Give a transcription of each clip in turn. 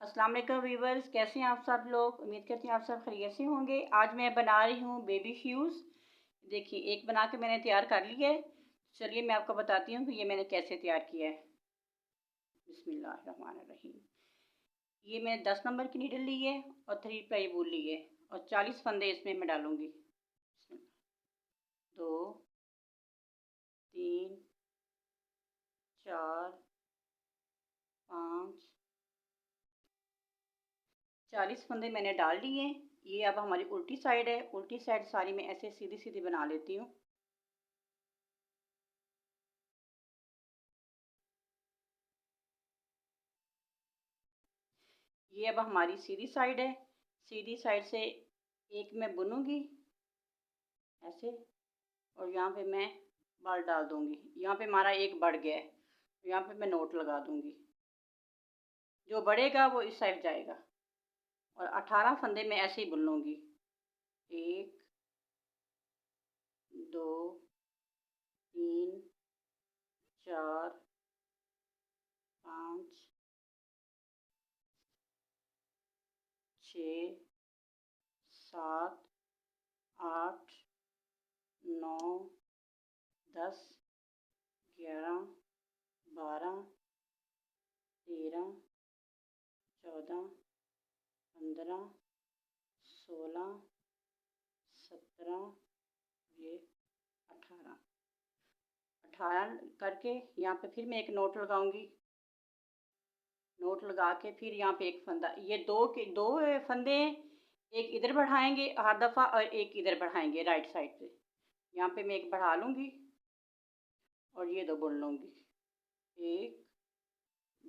अस्सलाम वालेकुम व्यूवर्स, कैसे हैं आप सब लोग। उम्मीद करती हूँ आप सब खैरियत से होंगे। आज मैं बना रही हूँ बेबी शूज़। देखिए, एक बना के मैंने तैयार कर लिया है। चलिए मैं आपको बताती हूँ कि ये मैंने कैसे तैयार किया है। बिस्मिल्लाहिर्रहमानिर्रहीम। ये मैंने 10 नंबर की नीडल ली है और 3 प्लाई वूल ली है और 40 फंदे इसमें मैं डालूँगी। 2, 3, 4, 5, 40 फंदे मैंने डाल दिए। ये अब हमारी उल्टी साइड है। उल्टी साइड सारी मैं ऐसे सीधी सीधी बना लेती हूँ। ये अब हमारी सीधी साइड है। सीधी साइड से एक मैं बुनूंगी ऐसे, और यहाँ पे मैं बाल डाल दूंगी। यहाँ पे हमारा एक बढ़ गया है, यहाँ पे मैं नोट लगा दूंगी। जो बढ़ेगा वो इस साइड जाएगा और 18 फंदे मैं ऐसे ही बुन लूँगी। 1, 2, 3, 4, 5, 6, 7, 8, 9, 10, 11, 12, 13, 14, 15, 16, 17, ये 18 करके यहाँ पे फिर मैं एक नोट लगाऊंगी। नोट लगा के फिर यहाँ पे एक फंदा, ये दो फंदे हैं। एक इधर बढ़ाएंगे हर दफ़ा और एक इधर बढ़ाएंगे राइट साइड से। यहाँ पे मैं एक बढ़ा लूँगी और ये 2 बुन लूँगी। 1,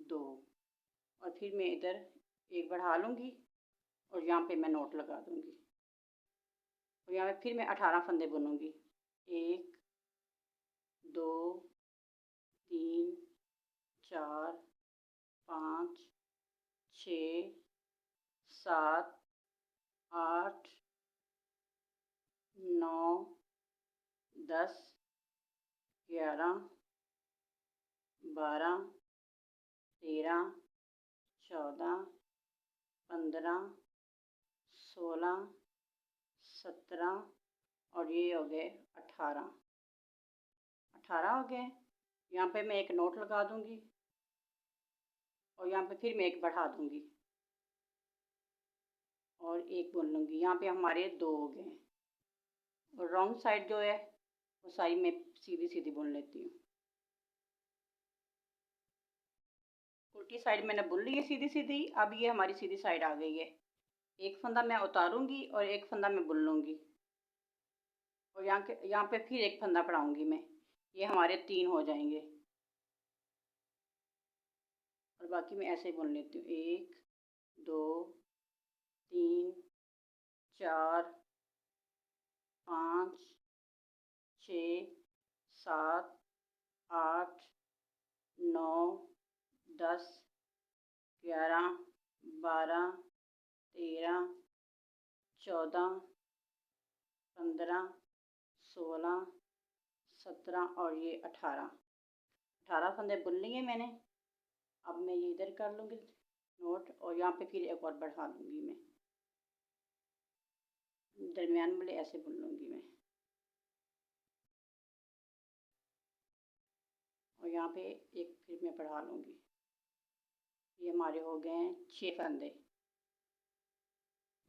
2 और फिर मैं इधर एक बढ़ा लूँगी और यहाँ पे मैं नोट लगा दूँगी और यहाँ पे फिर मैं 18 फंदे बुनूँगी। 1, 2, 3, 4, 5, 6, 7, 8, 9, 10, 11, 12, 13, 14, 15, 16, 17 और ये हो गए 18 हो गए। यहाँ पे मैं एक नोट लगा दूँगी और यहाँ पे फिर मैं एक बढ़ा दूँगी और एक बुन लूँगी। यहाँ पे हमारे 2 हो गए और रॉन्ग साइड जो है वो सारी मैं सीधी सीधी बुन लेती हूँ। उल्टी साइड मैंने बुन ली है सीधी सीधी। अब ये हमारी सीधी साइड आ गई है। एक फंदा मैं उतारूंगी और एक फंदा मैं बुन लूँगी और यहाँ पे फिर एक फंदा बढ़ाऊंगी मैं। ये हमारे 3 हो जाएंगे और बाकी मैं ऐसे ही बुन लेती हूँ। 1, 2, 3, 4, 5, 6, 7, 8, 9, 10, 11, 12, 13, 14, 15, 16, 17 और ये 18 फंदे बुन लिए मैंने। अब मैं ये इधर कर लूँगी नोट और यहाँ पे फिर एक और बढ़ा लूँगी मैं। दरमियान वाले ऐसे बुन लूँगी मैं और यहाँ पे एक फिर मैं बढ़ा लूँगी। ये हमारे हो गए हैं 6 फंदे।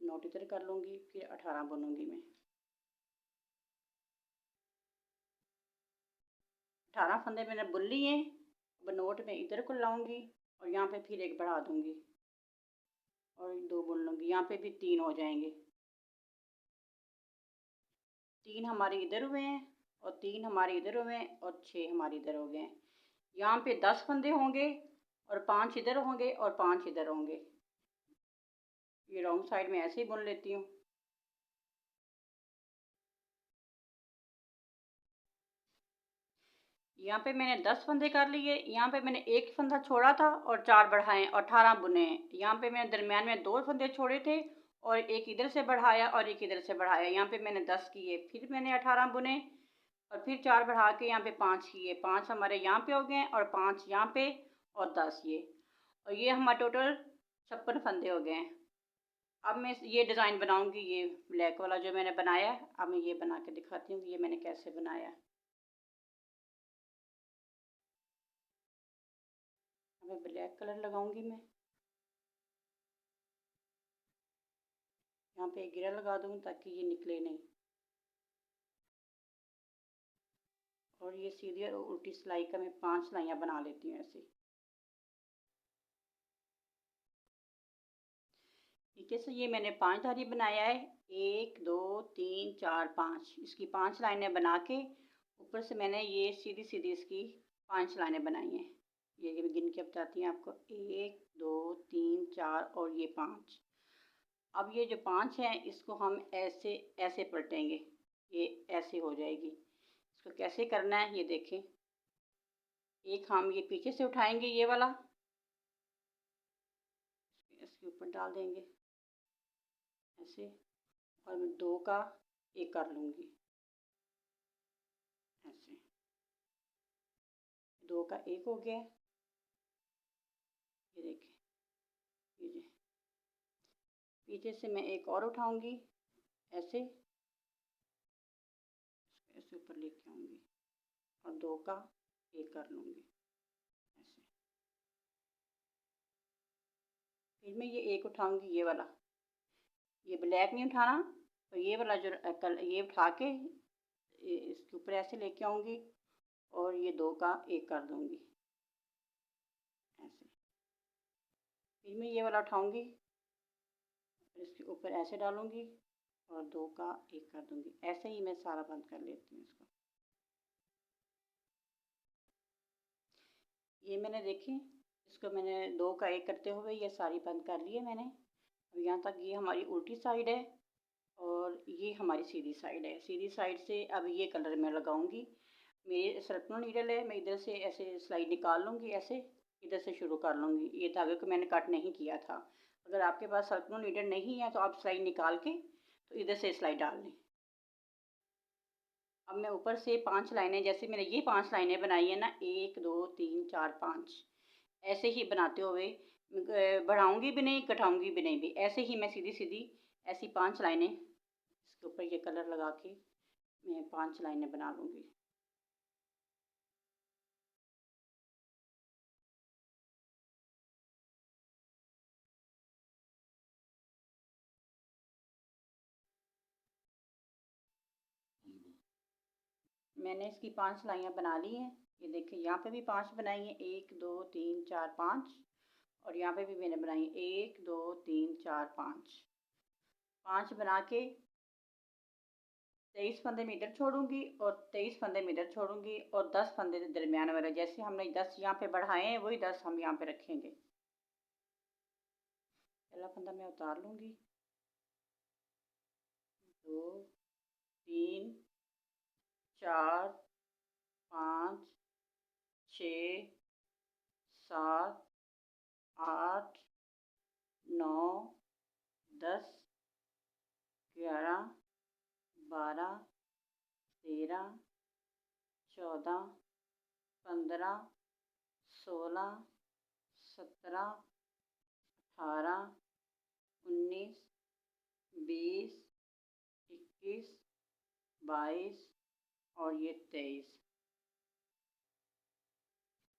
नोट इधर कर लूँगी, फिर 18 बुनूँगी मैं। 18 फंदे मैंने बुन लिए। अब नोट में इधर को लाऊँगी और यहाँ पे फिर एक बढ़ा दूँगी और 2 बुन लूँगी। यहाँ पे भी 3 हो जाएंगे। 3 हमारे इधर हुए हैं और 3 हमारे इधर हुए हैं और 6 हमारे इधर हो गए हैं। यहाँ पे 10 फंदे होंगे और 5 इधर होंगे और 5 इधर होंगे। ये रॉन्ग साइड में ऐसे ही बुन लेती हूँ। यहाँ पे मैंने 10 फंदे कर लिए। यहाँ पे मैंने एक फंदा छोड़ा था और 4 बढ़ाए और 18 बुने हैं। यहाँ पे मैंने दरमियान में 2 फंदे छोड़े थे और एक इधर से बढ़ाया और एक इधर से बढ़ाया। यहाँ पे मैंने 10 किए, फिर मैंने 18 बुने और फिर 4 बढ़ा के यहाँ पे 5 किए। 5 हमारे यहाँ पे हो गए और 5 यहाँ पे और 10 ये, और ये हमारा टोटल 56 फंदे हो गए हैं। अब मैं ये डिज़ाइन बनाऊंगी, ये ब्लैक वाला जो मैंने बनाया है, अब मैं ये बना के दिखाती हूँ कि ये मैंने कैसे बनाया है। अब मैं ब्लैक कलर लगाऊंगी, मैं यहाँ पे एक गिरा लगा दूँ ताकि ये निकले नहीं, और ये सीधी और उल्टी सिलाई का मैं 5 सिलाइयाँ बना लेती हूँ ऐसे। नीचे से ये मैंने 5 धारी बनाया है, 1 2 3 4 5, इसकी 5 लाइनें बना के ऊपर से मैंने ये सीधी सीधी इसकी 5 लाइनें बनाई हैं। ये मैं गिन के बताती हूँ आपको, 1 2 3 4 और ये 5। अब ये जो 5 हैं इसको हम ऐसे ऐसे पलटेंगे, ये ऐसे हो जाएगी। इसको कैसे करना है ये देखें। एक हम ये पीछे से उठाएंगे, ये वाला इसके ऊपर डाल देंगे ऐसे, और मैं 2 का एक कर लूँगी ऐसे। 2 का एक हो गया, ये देखें, ये पीछे से मैं एक और उठाऊंगी ऐसे, ऐसे ऊपर लेके आऊंगी और 2 का एक कर लूँगी ऐसे। फिर मैं ये एक उठाऊंगी, ये वाला, ये ब्लैक नहीं उठाना, तो ये वाला जो ये उठा के इसके ऊपर ऐसे लेके आऊंगी और ये 2 का एक कर दूंगी ऐसे। फिर मैं ये वाला उठाऊंगी, इसके ऊपर ऐसे डालूंगी और 2 का एक कर दूंगी। ऐसे ही मैं सारा बंद कर लेती हूँ इसको। ये मैंने देखी, इसको मैंने 2 का एक करते हुए ये सारी बंद कर ली है मैंने। अब यहाँ तक ये हमारी उल्टी साइड है और ये हमारी सीधी साइड है। सीधी साइड से अब ये कलर मैं लगाऊंगी। मेरी सर्कुलर नीडल है, मैं इधर से ऐसे सिलाई निकाल लूँगी, ऐसे इधर से शुरू कर लूँगी। ये धागे को मैंने कट नहीं किया था। अगर आपके पास सर्कुलर नीडल नहीं है तो आप सिलाई निकाल के तो इधर से सिलाई डाल लें। अब मैं ऊपर से 5 लाइनें, जैसे मैंने ये 5 लाइनें बनाई है ना, 1 2 3 4 5, ऐसे ही बनाते हुए बढ़ाऊंगी भी नहीं, घटाऊंगी भी नहीं, भी ऐसे ही मैं सीधी सीधी ऐसी 5 लाइनें इसके ऊपर ये कलर लगा के मैं 5 लाइनें बना लूँगी। मैंने इसकी 5 सिलाइयाँ बना ली हैं। ये देखिए, यहाँ पे भी 5 बनाई हैं, 1 2 3 4 5, और यहाँ पे भी मैंने बनाई 1 2 3 4 5। 5 बना के 23 फंदे में इधर छोड़ूंगी और 23 फंदे में इधर छोड़ूंगी, और 10 फंदे दरमियान वाले, जैसे हमने 10 यहाँ पे बढ़ाए हैं वही 10 हम यहाँ पे रखेंगे। पहला फंदा मैं उतार लूँगी, 2 3 4 5 6 7 8 9 10 11 12 13 14 15 16 17 18 19 20 21 22 और ये 23।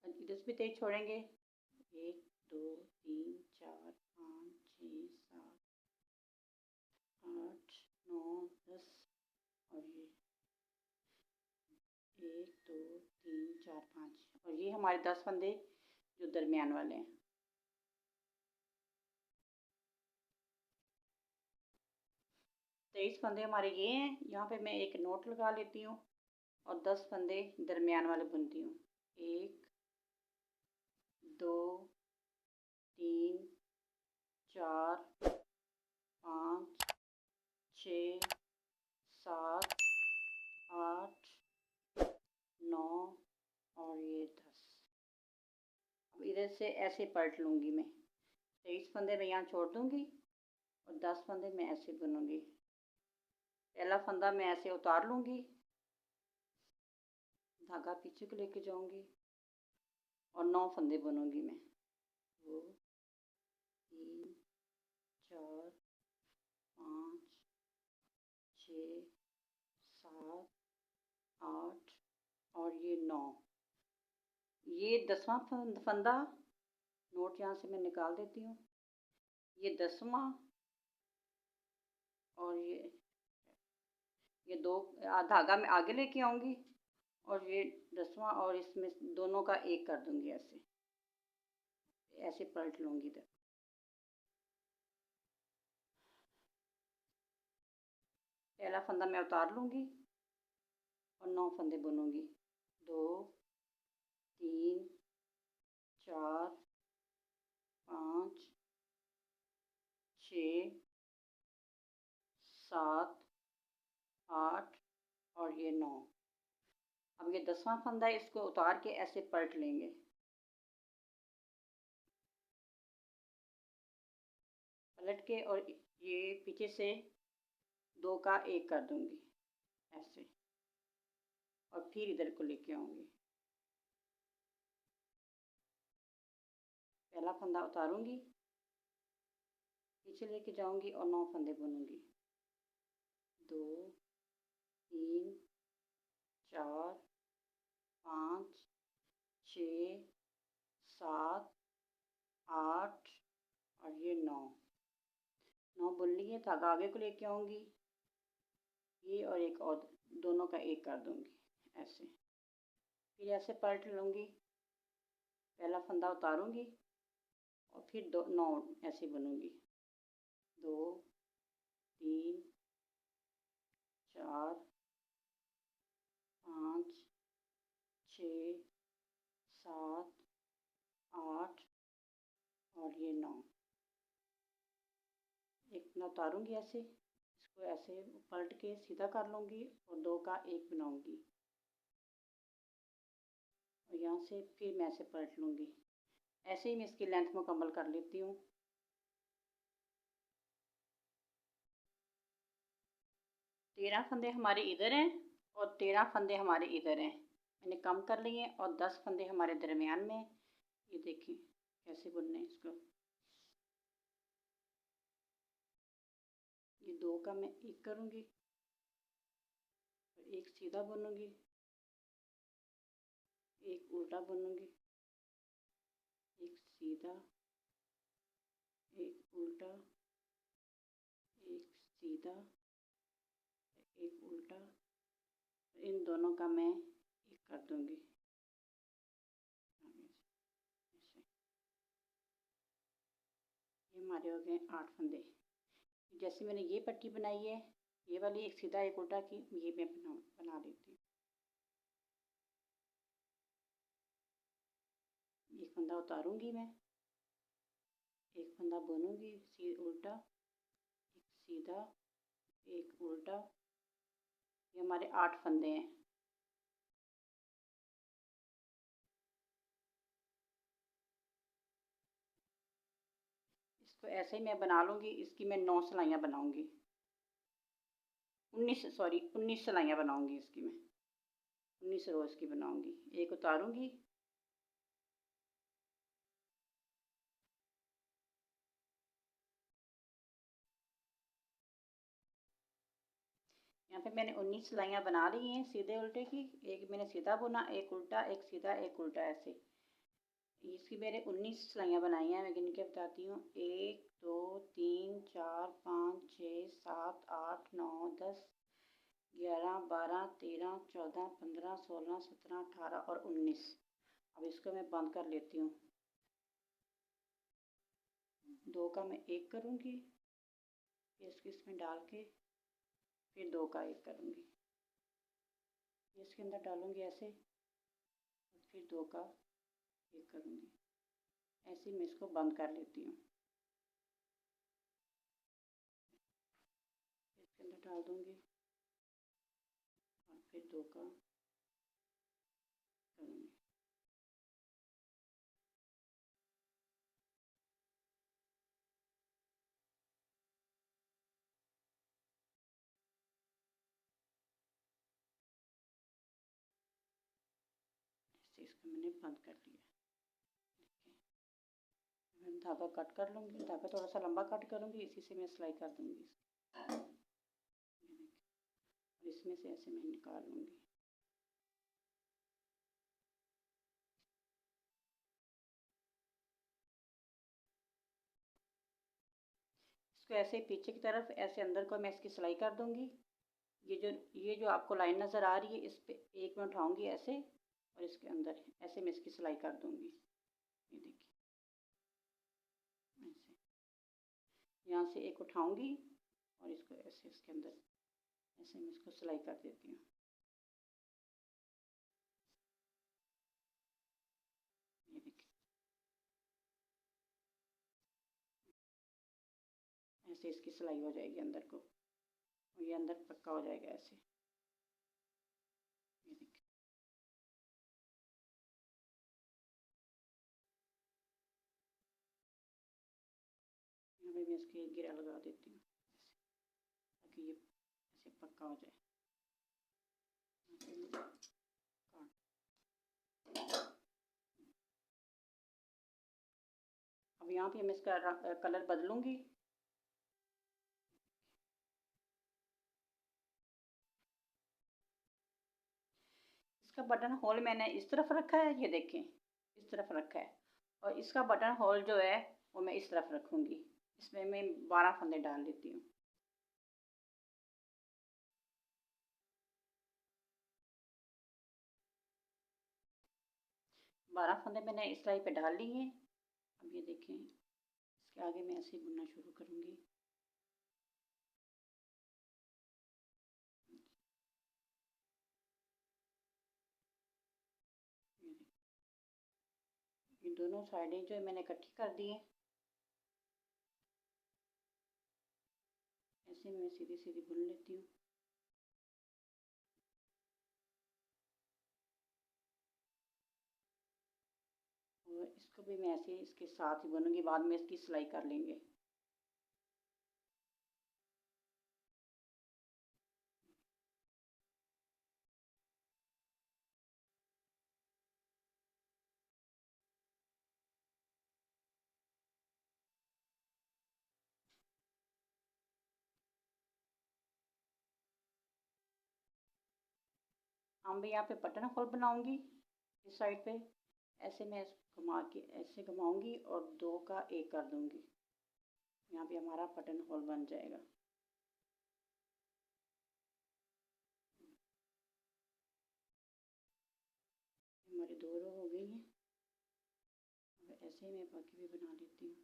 इधर से भी 23 छोड़ेंगे, 1 2 3 4 5 6 7 8 9 10, और ये 1 2 3 4 5, और ये हमारे 10 फंदे जो दरमियान वाले हैं। 23 फंदे हमारे ये हैं। यहाँ पे मैं एक नोट लगा लेती हूँ और 10 फंदे दरमियान वाले बुनती हूँ। 1 2 3 4 5 6 7 8 9 और ये 10। अब इधर से ऐसे पलट लूँगी मैं, 23 फंदे मैं यहाँ छोड़ दूँगी और 10 फंदे मैं ऐसे बुनूँगी। पहला फंदा मैं ऐसे उतार लूँगी, धागा पीछे को लेके जाऊँगी और 9 फंदे बुनूँगी मैं। 2 3 4 5 6 7 8 और ये 9। ये 10वां फंदा नोट यहाँ से मैं निकाल देती हूँ। ये 10वां और ये 2 धागा मैं आगे लेके आऊँगी और ये 10वां और इसमें दोनों का एक कर दूँगी। ऐसे ऐसे पलट लूँगी इधर। पहला फंदा मैं उतार लूँगी और 9 फंदे बुनूँगी। 2 3 4 5 6 7 8 और ये 9। अब ये 10वां फंदा है, इसको उतार के ऐसे पलट लेंगे। पलट के और ये पीछे से 2 का 1 कर दूंगी ऐसे और फिर इधर को लेके आऊंगी। पहला फंदा उतारूंगी, पीछे लेके जाऊंगी और 9 फंदे बुनूंगी। 2 3 4 5 6 7 8 और ये 9 बुन लिए। धागा आगे को लेके आऊंगी, ये और एक और दोनों का 1 कर दूंगी ऐसे। फिर ऐसे पलट लूँगी, पहला फंदा उतारूंगी और फिर 9 ऐसे बुनूंगी। 2 3 4 5 6 7 8 और ये 9। एक फंदा उतारूंगी ऐसे, इसको ऐसे पलट के सीधा कर लूँगी और 2 का 1 बनाऊंगी और यहाँ से फिर मैं ऐसे पलट लूँगी। ऐसे ही मैं इसकी लेंथ मुकम्मल कर लेती हूँ। 13 फंदे हमारे इधर हैं और 13 फंदे हमारे इधर हैं। मैंने कम कर लिए हैं और 10 फंदे हमारे दरमियान में। ये देखिए कैसे बुनने हैं इसको। ये 2 का मैं 1 करूँगी और एक सीधा बुनूंगी, एक उल्टा बुनूंगी, एक सीधा, एक उल्टा, एक सीधा, एक उल्टा। इन दोनों का मैं 1 कर दूंगी ऐसे। ये हमारे हो गए 8 फंदे। जैसे मैंने ये पट्टी बनाई है, ये वाली एक सीधा एक उल्टा की, ये मैं बना देती हूँ। एक फंदा उतारूंगी मैं, एक फंदा बुनूंगी उल्टा, एक सीधा, एक उल्टा। ये हमारे 8 फंदे हैं। इसको ऐसे ही मैं बना लूँगी। इसकी मैं 9 सिलाइयाँ बनाऊँगी, 19 सिलाइयाँ बनाऊँगी इसकी मैं, 19 रोज़ की बनाऊँगी। एक उतारूँगी, यहाँ पे मैंने 19 सिलाइयाँ बना ली हैं सीधे उल्टे की। एक मैंने सीधा बुना, एक उल्टा, एक सीधा, एक उल्टा ऐसे। इसकी मैंने 19 सिलाइयाँ बनाई हैं। मैं गिन के बताती हूँ। 1 2 3 4 5 6 7 8 9 10 11 12 13 14 15 16 17 18 और 19। अब इसको मैं बंद कर लेती हूँ। 2 का मैं 1 करूँगी, फिर इसको इसमें डाल के फिर 2 का 1 करूँगी, इसके अंदर डालूँगी ऐसे और फिर 2 का 1 करूँगी। ऐसे मैं इसको बंद कर लेती हूँ। इसके अंदर डाल दूँगी और फिर 2 का करूँगी। ऐसे इसको मैंने बंद कर लिया। देखिए मैंने धागा कट कर लूँगी, धागा थोड़ा सा लंबा कट करूँगी, इसी से मैं सिलाई कर दूँगी। और इसमें से ऐसे मैं निकाल लूँगी। इसको ऐसे पीछे की तरफ ऐसे अंदर को मैं इसकी सिलाई कर दूँगी। ये जो आपको लाइन नज़र आ रही है, इस पे एक मैं उठाऊँगी ऐसे, और इसके अंदर ऐसे मैं इसकी सिलाई कर दूँगी। ये देखिए, ऐसे यहाँ से एक उठाऊँगी और इसको ऐसे इसके अंदर ऐसे मैं इसको सिलाई कर देती हूँ। ये देखिए, ऐसे इसकी सिलाई हो जाएगी अंदर को, और ये अंदर पक्का हो जाएगा ऐसे। ये देखिए, यहाँ पे मैं इसकी एक घेरा लगा देती हूँ ताकि ये ऐसे पक्का हो जाए। अब यहाँ पे मैं इसका कलर बदलूंगी। इसका बटन होल मैंने इस तरफ रखा है, ये देखें इस तरफ रखा है, और इसका बटन होल जो है वो मैं इस तरफ रखूँगी। इसमें मैं 12 फंदे डाल देती हूँ। 12 फंदे मैंने इस सिलाई पे डाल लिए हैं। अब ये देखें, इसके आगे मैं ऐसे बुनना शुरू करूँगी। ये दोनों साइडें जो है मैंने इकट्ठी कर दी हैं। ऐसे मैं सीधी सीधी बुन लेती हूँ। और इसको भी मैं ऐसे इसके साथ ही बुनूंगी, बाद में इसकी सिलाई कर लेंगे। हम भी यहाँ पे बटन होल बनाऊंगी इस साइड पे। ऐसे मैं इसको घुमा के ऐसे घुमाऊंगी और 2 का 1 कर दूंगी। यहाँ पे हमारा बटन होल बन जाएगा। हमारी 2 रो हो गई हैं। अब ऐसे ही मैं बाकी भी बना लेती हूँ।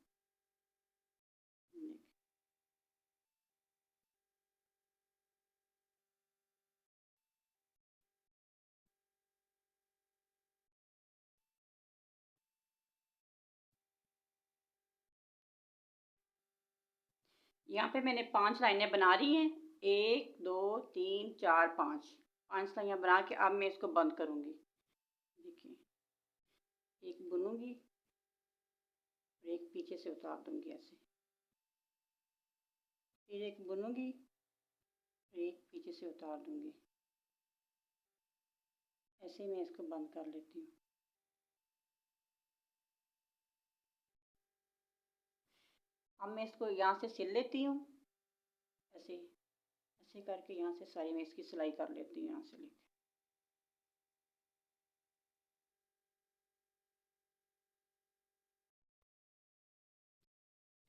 यहाँ पे मैंने 5 लाइनें बना रही हैं। 1 2 3 4 5 लाइनें बना के अब मैं इसको बंद करूँगी। देखिए, एक बुनूंगी और एक पीछे से उतार दूंगी ऐसे, फिर एक बुनूंगी और एक पीछे से उतार दूंगी। ऐसे मैं इसको बंद कर लेती हूँ। अब मैं इसको यहाँ से सिल लेती हूँ। ऐसे ऐसे करके यहाँ से सारी मैं इसकी सिलाई कर लेती हूँ, यहाँ से लेके।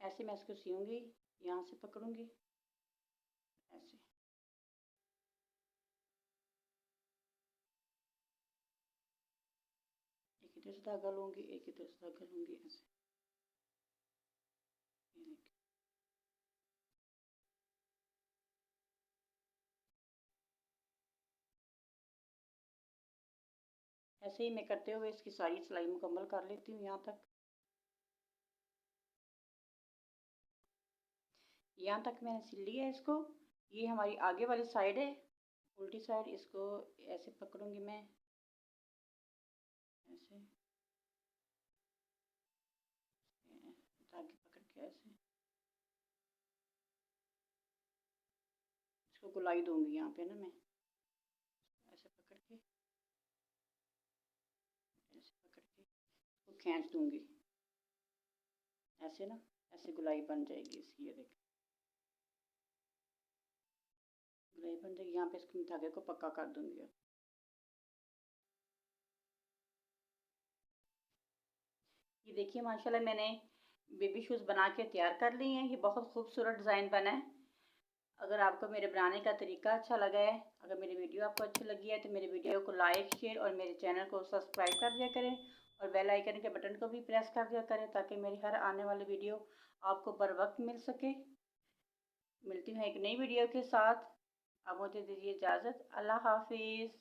ऐसे मैं इसको सीऊंगी, यहाँ से पकड़ूंगी ऐसे, एक इधर से धागा लूँगी, एक इधर से धागा लूँगी ऐसे। ये देखिए, ऐसे ही मैं करते हुए इसकी सारी सिलाई मुकम्मल कर लेती हूँ। यहाँ तक मैंने सिल लिया है इसको। ये हमारी आगे वाली साइड है, उल्टी साइड। इसको ऐसे पकड़ूंगी मैं ऐसे, धागे पकड़ के ऐसे इसको गुलाई दूंगी। यहाँ पे ना मैं ऐसे पकड़ के ऐसे पकड़ के इसको खींच दूंगी ऐसे ना, ऐसे गुलाई बन जाएगी इसकी। ये देखिए गुलाई बन जाएगी। यहाँ पे इसको धागे को पक्का कर दूंगी। ये देखिए माशाल्लाह मैंने बेबी शूज़ बना के तैयार कर लिए हैं। ये बहुत खूबसूरत डिज़ाइन बना है। अगर आपको मेरे बनाने का तरीका अच्छा लगा है, अगर मेरी वीडियो आपको अच्छी लगी है, तो मेरी वीडियो को लाइक शेयर और मेरे चैनल को सब्सक्राइब कर दिया करें और बेल आइकन के बटन को भी प्रेस कर दिया करें ताकि मेरी हर आने वाली वीडियो आपको बर वक्त मिल सके। मिलती हूँ एक नई वीडियो के साथ। अब मुझे दीजिए इजाज़त। अल्लाह हाफिज़।